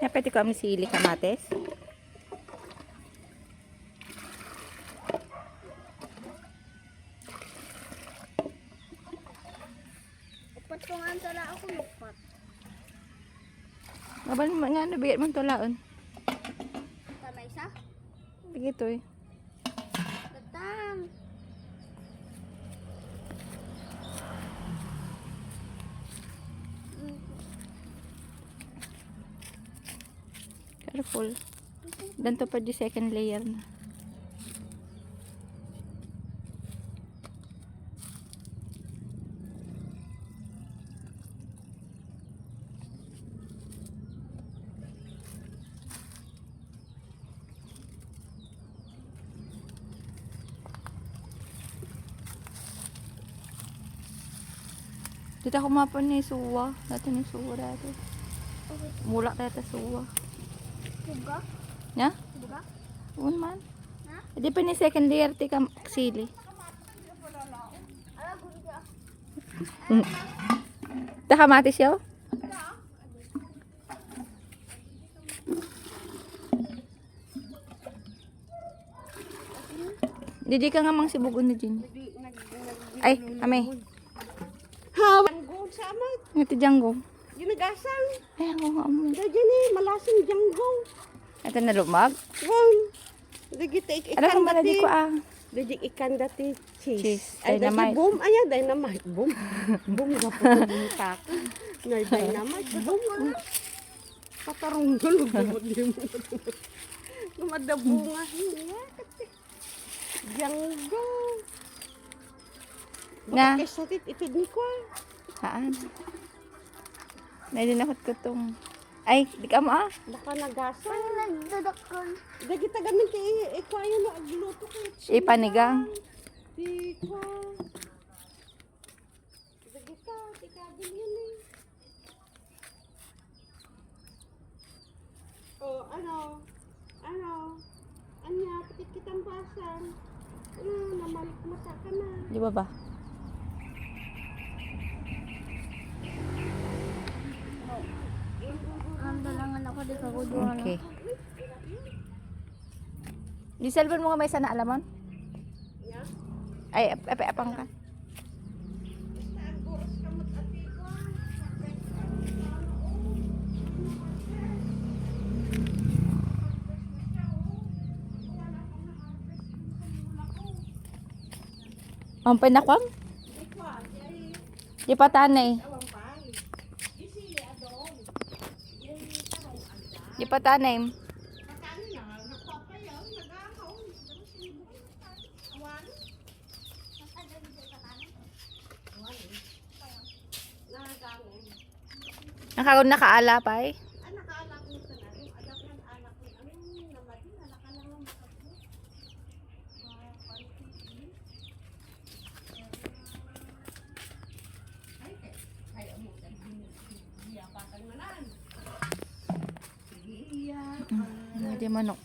Pwede ko ang sili kamates. Upat ko nga tala ako lupat. Mabal mo nga nabiyat mong tulaon. Tama isa? Begito eh. Datang. Careful. Danto pa di second layer na. Dito ako mapon ni suwa. Dito ni suwa dito. Mulak tayo suwa. Buga? Ya? Buga? Un man. Ha? Di pa ni second layer ti kam sili. Ala gunda. Kamatis yaw? Didi ka nga mang sibugon na dyan. Ay, ame. Janggo sama. Ngati janggo. Ginagasang. Ay, ako nga mo. Dagyan eh, malasing janggo. Ito na lumag. Wan. Dagita Alam ko ikan ba di dati. ko ah. Dagit ikan dati. Cheese. Ay, dagit Dynamite. boom. Ay, dynamite. Boom. Boom. Gapo boom tak. Ngay dynamite. Boom. Patarong gulog. Gumadabunga. Janggo. Na. Bakit satit itid ni ko. Saan? Medyo nakot ko tong. Ay, di ka mo ah. Baka nagasa. Nagdadakon. Dagit tagamin ti ikwayo na agluto ko. Ipanigang. Ika. Dagit ka. Tikagin yun eh. Oh, ano? Anya, pitit kitang basan. Naman, masaka na. Di ba ba? Dalangan ako di ka kuduhan. Okay. Di cellphone mo nga may sana alamon? Ay, apang ka. Ang pinakwang? Di pa tanay. Di pa tanay. Nakagod nakaala pa eh. Hindi manok.